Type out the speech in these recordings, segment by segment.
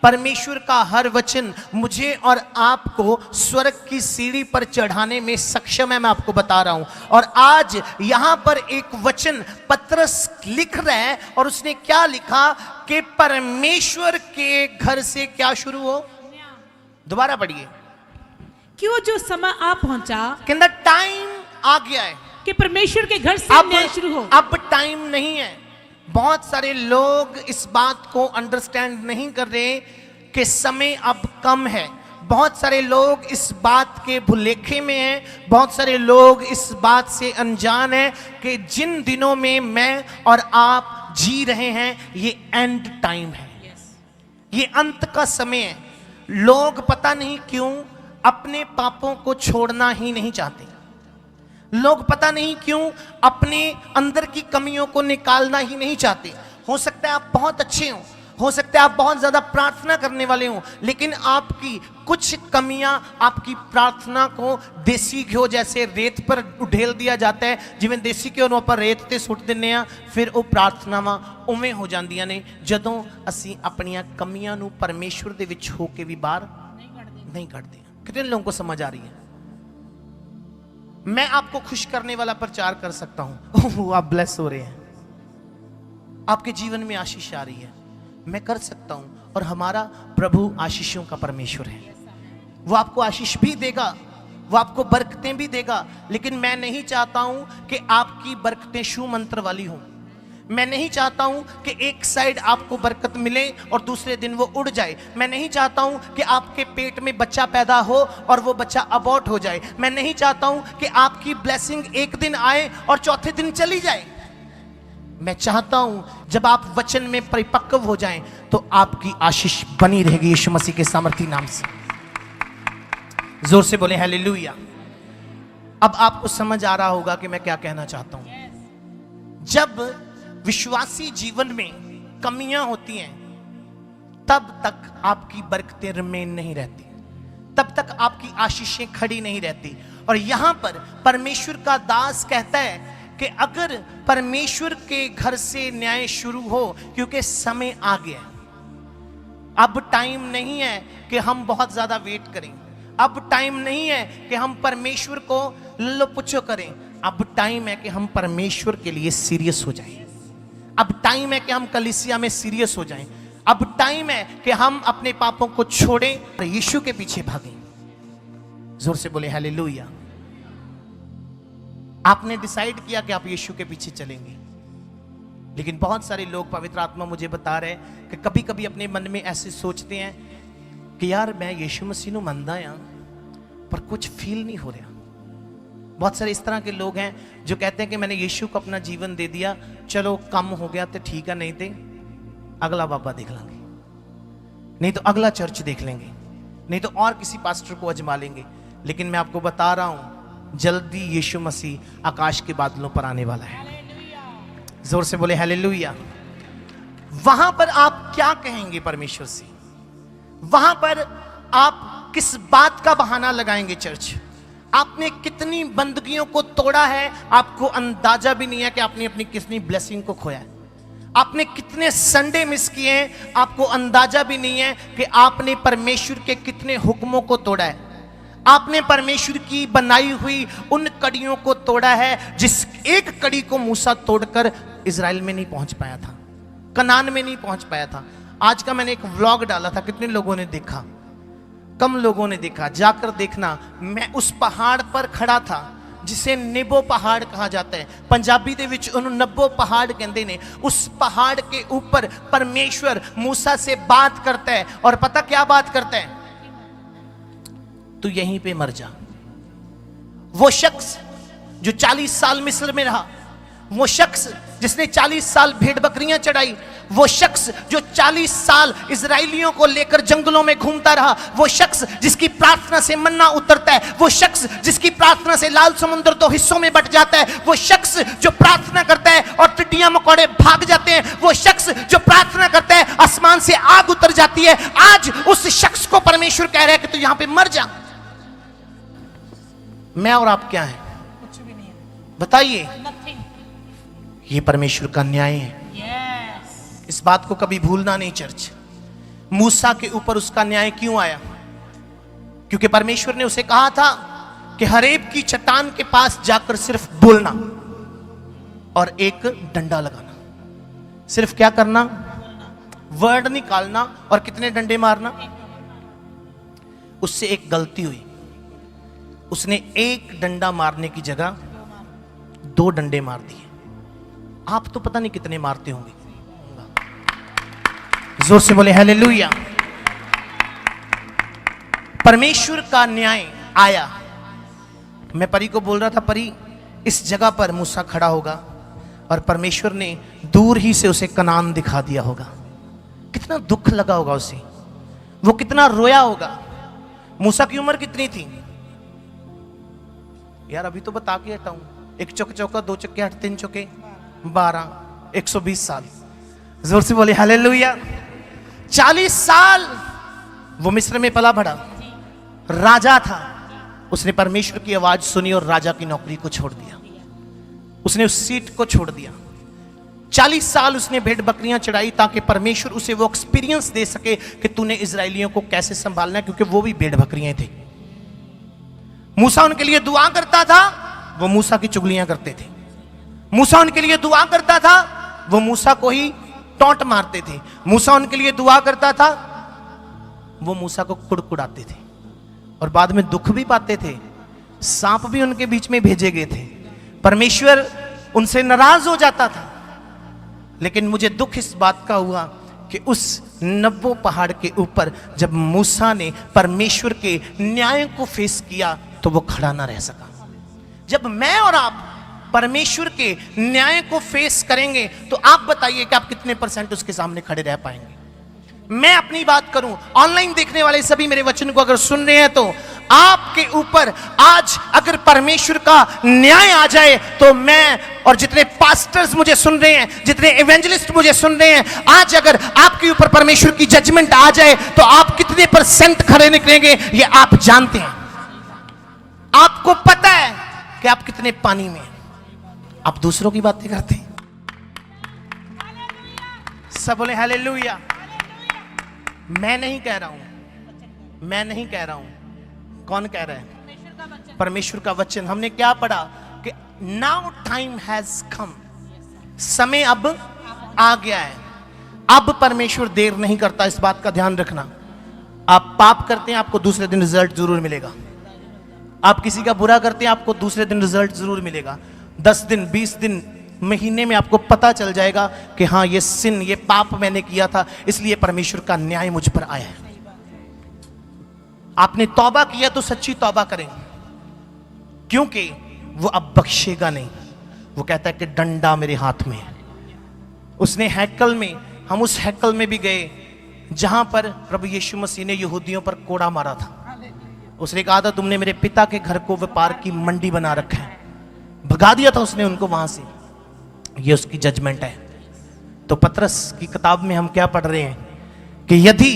परमेश्वर का हर वचन मुझे और आपको स्वर्ग की सीढ़ी पर चढ़ाने में सक्षम है। मैं आपको बता रहा हूं। और आज यहां पर एक वचन पतरस लिख रहा है और उसने क्या लिखा कि परमेश्वर के घर से क्या शुरू हो। दोबारा पढ़िए। क्यों जो समय आ पहुंचा कहता टाइम आ गया है कि परमेश्वर के घर से न्याय शुरू हो। अब टाइम नहीं है। बहुत सारे लोग इस बात को अंडरस्टैंड नहीं कर रहे कि समय अब कम है। बहुत सारे लोग इस बात के भुलेखे में हैं। बहुत सारे लोग इस बात से अनजान हैं कि जिन दिनों में मैं और आप जी रहे हैं ये एंड टाइम है। ये अंत का समय है। लोग पता नहीं क्यों अपने पापों को छोड़ना ही नहीं चाहते। लोग पता नहीं क्यों अपने अंदर की कमियों को निकालना ही नहीं चाहते। हो सकता है आप बहुत अच्छे हो सकता है आप बहुत ज्यादा प्रार्थना करने वाले हो, लेकिन आपकी कुछ कमियां आपकी प्रार्थना को देसी घ्यो जैसे रेत पर ढेल दिया जाता है। जिवें देसी घ्यो ਨੂੰ ਆਪਾਂ रेत ਤੇ ਸੁੱਟ ਦਿੰਨੇ ਆ, ਫਿਰ ਉਹ ਪ੍ਰਾਰਥਨਾਵਾਂ ਉਵੇਂ ਹੋ ਜਾਂਦੀਆਂ ਨੇ ਜਦੋਂ ਅਸੀਂ ਆਪਣੀਆਂ ਕਮੀਆਂ ਨੂੰ ਪਰਮੇਸ਼ਵਰ ਦੇ ਵਿੱਚ ਹੋ ਕੇ ਵੀ ਬਾਹਰ नहीं ਕੱਢਦੇ। कितने लोगों को समझ आ रही है? मैं आपको खुश करने वाला प्रचार कर सकता हूं। आप ब्लेस हो रहे हैं, आपके जीवन में आशीष आ रही है, मैं कर सकता हूं। और हमारा प्रभु आशीषों का परमेश्वर है। वो आपको आशीष भी देगा, वो आपको बरकतें भी देगा। लेकिन मैं नहीं चाहता हूं कि आपकी बरकतें शू मंत्र वाली हों। मैं नहीं चाहता हूं कि एक साइड आपको बरकत मिले और दूसरे दिन वो उड़ जाए। मैं नहीं चाहता हूं कि आपके पेट में बच्चा पैदा हो और वो बच्चा अबॉर्ट हो जाए। मैं नहीं चाहता हूं कि आपकी ब्लेसिंग एक दिन आए और चौथे दिन चली जाए। मैं चाहता हूं जब आप वचन में परिपक्व हो जाएं तो आपकी आशीष बनी रहेगी यीशु मसीह के सामर्थी नाम से। जोर से बोले हालेलुया। अब आपको समझ आ रहा होगा कि मैं क्या कहना चाहता हूं। जब विश्वासी जीवन में कमियां होती हैं तब तक आपकी बरकतें रिमेन नहीं रहती, तब तक आपकी आशीषें खड़ी नहीं रहती। और यहां पर परमेश्वर का दास कहता है कि अगर परमेश्वर के घर से न्याय शुरू हो, क्योंकि समय आ गया, अब टाइम नहीं है कि हम बहुत ज्यादा वेट करें। अब टाइम नहीं है कि हम परमेश्वर को लल्लो पुच्छो करें। अब टाइम है कि हम परमेश्वर के लिए सीरियस हो जाएं। अब टाइम है कि हम कलीसिया में सीरियस हो जाएं। अब टाइम है कि हम अपने पापों को छोड़ें और यीशु के पीछे भागें। जोर से बोले हालेलुया। आपने डिसाइड किया कि आप यीशु के पीछे चलेंगे, लेकिन बहुत सारे लोग, पवित्र आत्मा मुझे बता रहे हैं कि कभी कभी अपने मन में ऐसे सोचते हैं कि यार मैं यीशु मसीह ਨੂੰ ਮੰਨਦਾ ਆ पर कुछ फील नहीं हो रहा। बहुत सारे इस तरह के लोग हैं जो कहते हैं कि मैंने यीशु को अपना जीवन दे दिया, चलो कम हो गया तो ठीक है, नहीं तो अगला बाबा देख लेंगे, नहीं तो अगला चर्च देख लेंगे, नहीं तो और किसी पास्टर को अजमा लेंगे। लेकिन मैं आपको बता रहा हूं जल्दी यीशु मसीह आकाश के बादलों पर आने वाला है। जोर से बोले हालेलुया। वहां पर आप क्या कहेंगे परमेश्वर से? वहां पर आप किस बात का बहाना लगाएंगे? चर्च, आपने कितनी बंदगियों को तोड़ा है, आपको अंदाजा भी नहीं है कि आपने अपनी कितनी ब्लेसिंग को खोया है। आपने कितने संडे मिस किए हैं, आपको अंदाजा भी नहीं है कि आपने परमेश्वर के कितने हुक्मों को तोड़ा है। आपने परमेश्वर की बनाई हुई उन कड़ियों को तोड़ा है जिस एक कड़ी को मूसा तोड़कर इजराइल में नहीं पहुंच पाया था, कनान में नहीं पहुंच पाया था। आज का मैंने एक व्लॉग डाला था, कितने लोगों ने देखा? कम लोगों ने देखा। जाकर देखना। मैं उस पहाड़ पर खड़ा था जिसे नेबो पहाड़ कहा जाता है। पंजाबी दे विच उन्होंने नब्बो पहाड़ कहते हैं। उस पहाड़ के ऊपर परमेश्वर मूसा से बात करता है, और पता क्या बात करता है? तू यहीं पे मर जा। वो शख्स जो 40 साल मिस्र में रहा, वो शख्स जिसने 40 साल भेड़ बकरियां चढ़ाई, वो शख्स जो 40 साल इजराइलियों को लेकर जंगलों में घूमता रहा, वो शख्स जिसकी प्रार्थना से मन्ना उतरता है, वो शख्स जिसकी प्रार्थना से लाल समुद्र 2 हिस्सों में बट जाता है, वो शख्स जो प्रार्थना करता है और टिड्डियां मकोड़े भाग जाते हैं, वो शख्स जो प्रार्थना करता है आसमान से आग उतर जाती है। आज उस शख्स को परमेश्वर कह रहा है कि तू यहां पे मर जा। मैं और आप क्या हैं? कुछ भी नहीं है। बताइए। Nothing. ये परमेश्वर का न्याय है। Yes. इस बात को कभी भूलना नहीं चर्च। मूसा के ऊपर उसका न्याय क्यों आया? क्योंकि परमेश्वर ने उसे कहा था कि हरेब की चट्टान के पास जाकर सिर्फ बोलना और एक डंडा लगाना। सिर्फ क्या करना? वर्ड निकालना और कितने डंडे मारना। उससे एक गलती हुई, उसने एक डंडा मारने की जगह 2 डंडे मार दिए। आप तो पता नहीं कितने मारते होंगे। जोर से बोले हालेलुया। परमेश्वर का न्याय आया। मैं परी को बोल रहा था, परी इस जगह पर मूसा खड़ा होगा और परमेश्वर ने दूर ही से उसे कनान दिखा दिया होगा। कितना दुख लगा होगा उसे, वो कितना रोया होगा। मूसा की उम्र कितनी थी यार? अभी तो बता के हटाऊं। 1 चौके चौका, 2 चक्के 8, 3 चौके 12, 120 साल। जोर से बोले हालेलुया। 40 साल वो मिस्र में पला बढ़ा, राजा था। उसने परमेश्वर की आवाज सुनी और राजा की नौकरी को छोड़ दिया। उसने उस सीट को छोड़ दिया। 40 साल उसने भेड़ बकरियां चढ़ाई ताकि परमेश्वर उसे वो एक्सपीरियंस दे सके कि तूने इजराइलियों को कैसे संभालना है, क्योंकि वो भी भेड़ बकरियां थे। मूसा उनके लिए दुआ करता था, वो मूसा की चुगलियां करते थे। मूसा उनके लिए दुआ करता था, वो मूसा को ही टॉन्ट मारते थे। मूसा उनके लिए दुआ करता था, वो मूसा को कुड़कुड़ाते थे और बाद में दुख भी पाते थे। सांप भी उनके बीच में भेजे गए थे। परमेश्वर उनसे नाराज हो जाता था। लेकिन मुझे दुख इस बात का हुआ कि उस नब्बो पहाड़ के ऊपर जब मूसा ने परमेश्वर के न्याय को फेस किया तो वो खड़ा ना रह सका। जब मैं और आप परमेश्वर के न्याय को फेस करेंगे तो आप बताइए कि आप कितने % उसके सामने खड़े रह पाएंगे। मैं अपनी बात करूं, ऑनलाइन देखने वाले सभी मेरे वचन को अगर सुन रहे हैं तो आपके ऊपर आज अगर परमेश्वर का न्याय आ जाए तो मैं और जितने पास्टर्स मुझे सुन रहे हैं, जितने एवेंजलिस्ट मुझे सुन रहे हैं, आज अगर आपके ऊपर परमेश्वर की जजमेंट आ जाए तो आप कितने % खड़े निकलेंगे ये आप जानते हैं। आपको पता है कि आप कितने पानी में। आप दूसरों की बातें करते हैं। सब बोले हालेलुया। मैं नहीं कह रहा हूं, मैं नहीं कह रहा हूं। कौन कह रहा है? परमेश्वर का वचन। हमने क्या पढ़ा कि नाउ टाइम हैज कम, समय अब आ गया है। अब परमेश्वर देर नहीं करता, इस बात का ध्यान रखना। आप पाप करते हैं, आपको दूसरे दिन रिजल्ट जरूर मिलेगा। आप किसी का बुरा करते हैं, आपको दूसरे दिन रिजल्ट जरूर मिलेगा। 10 दिन, 20 दिन, महीने में आपको पता चल जाएगा कि हाँ ये सिन, ये पाप मैंने किया था, इसलिए परमेश्वर का न्याय मुझ पर आया है। आपने तौबा किया तो सच्ची तौबा करें, क्योंकि वो अब बख्शेगा नहीं। वो कहता है कि डंडा मेरे हाथ में है। उसने हैकल में, हम उस हैकल में भी गए जहां पर प्रभु यीशु मसीह ने यहूदियों पर कोड़ा मारा था। उसने कहा था तुमने मेरे पिता के घर को व्यापार की मंडी बना रखा है। भगा दिया था उसने उनको वहां से। ये उसकी जजमेंट है। तो पतरस की किताब में हम क्या पढ़ रहे हैं कि यदि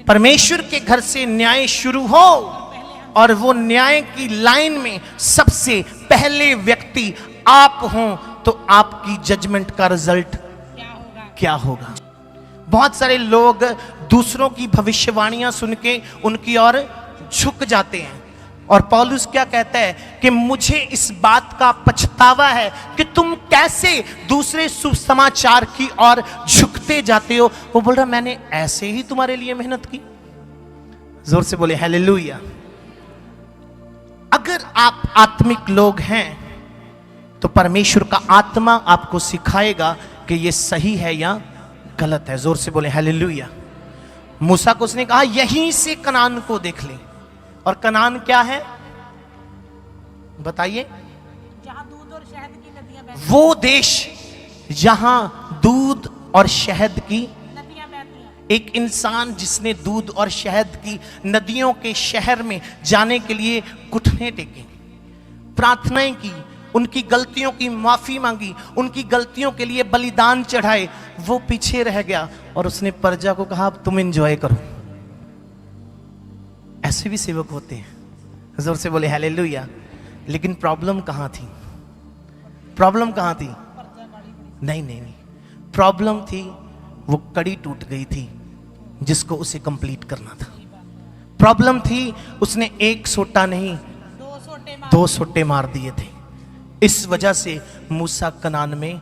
परमेश्वर के घर से न्याय शुरू हो और वो न्याय की लाइन में सबसे पहले व्यक्ति आप हों तो आपकी जजमेंट का रिजल्ट क्या होगा? बहुत सारे लोग दूसरों की भविष्यवाणियां सुन के उनकी ओर झुक जाते हैं। और पौलुस क्या कहता है कि मुझे इस बात का पछतावा है कि तुम कैसे दूसरे सुसमाचार की ओर झुकते जाते हो। वो बोल रहा मैंने ऐसे ही तुम्हारे लिए मेहनत की। जोर से बोले हालेलुया। अगर आप आत्मिक लोग हैं तो परमेश्वर का आत्मा आपको सिखाएगा कि ये सही है या गलत है। जोर से बोले हालेलुया। मूसा को उसने कहा यहीं से कनान को देख ले। और कनान क्या है बताइए? जहां दूध और शहद की नदियां बहती हैं। वो देश जहां दूध और शहद की नदियां बहती हैं। एक इंसान जिसने दूध और शहद की नदियों के शहर में जाने के लिए घुटने टेके, प्रार्थनाएं की, उनकी गलतियों की माफी मांगी, उनकी गलतियों के लिए बलिदान चढ़ाए, वो पीछे रह गया और उसने प्रजा को कहा अब तुम एंजॉय करो। ऐसे भी सेवक होते हैं। जोर से बोले हालेलुया। लेकिन प्रॉब्लम कहां थी? प्रॉब्लम कहां थी? नहीं नहीं नहीं, प्रॉब्लम थी वो कड़ी टूट गई थी। जिसको उसे कंप्लीट करना था। प्रॉब्लम थी उसने एक सोटा नहीं 2 सोटे मार 2 सोटे मार दिए थे। इस वजह से मूसा कनान में,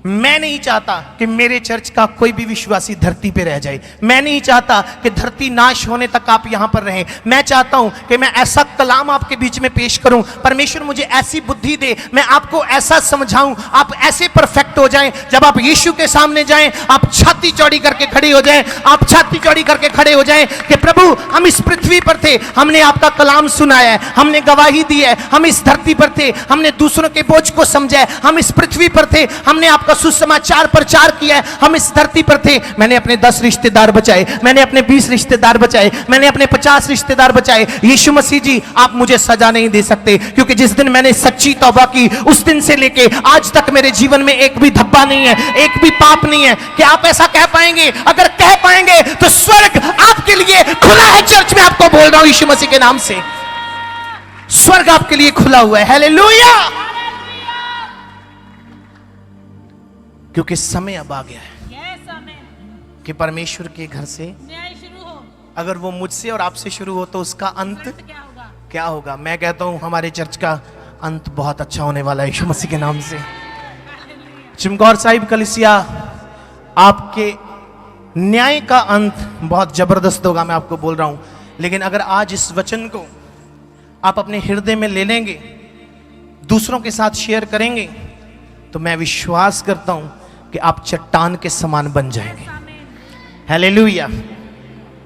मैं नहीं चाहता कि मेरे चर्च का कोई भी विश्वासी धरती पे रह जाए। मैं नहीं चाहता कि धरती नाश होने तक आप यहां पर रहें। मैं चाहता हूं कि मैं ऐसा कलाम आपके बीच में पेश करूं, परमेश्वर मुझे ऐसी बुद्धि दे, मैं आपको ऐसा समझाऊं, आप ऐसे परफेक्ट हो जाएं, जब आप यीशु के सामने जाएं आप छाती चौड़ी करके खड़े हो जाएं, आप छाती चौड़ी करके खड़े हो जाएं कि प्रभु हम इस पृथ्वी पर थे, हमने आपका कलाम सुनाया है, हमने गवाही दी है, हम इस धरती पर थे, हमने दूसरों के बोझ को समझा है, हम इस पृथ्वी पर थे, हमने आपका सुसमाचार प्रचार किया है, हम इस धरती पर थे। मैंने अपने 10 रिश्तेदार बचाए, मैंने अपने 20 रिश्तेदार बचाए, मैंने अपने 50 रिश्तेदार बचाए। यीशु मसीह जी आप मुझे सजा नहीं दे सकते, क्योंकि जिस दिन मैंने सच्ची तौबा की उस दिन से लेके आज तक मेरे जीवन में एक भी धब्बा नहीं है, एक भी पाप नहीं है। क्या आप ऐसा कह पाएंगे? अगर कह पाएंगे तो स्वर्ग आपके लिए खुला है। चर्च में आपको बोल रहा हूं यीशु मसीह के नाम से, स्वर्ग आपके लिए खुला हुआ है। हालेलुया! क्योंकि समय अब आ गया है ये समय कि परमेश्वर के घर से न्याय शुरू हो। अगर वो मुझसे और आपसे शुरू हो तो उसका अंत अंत क्या होगा? क्या होगा? मैं कहता हूं हमारे चर्च का अंत बहुत अच्छा होने वाला है यीशु मसीह के नाम से। चिमगौर साहिब कलीसिया, आपके न्याय का अंत बहुत जबरदस्त होगा, मैं आपको बोल रहा हूं। लेकिन अगर आज इस वचन को आप अपने हृदय में ले लेंगे, दूसरों के साथ शेयर करेंगे, तो मैं विश्वास करता हूं कि आप चट्टान के समान बन जाएंगे। हालेलुया!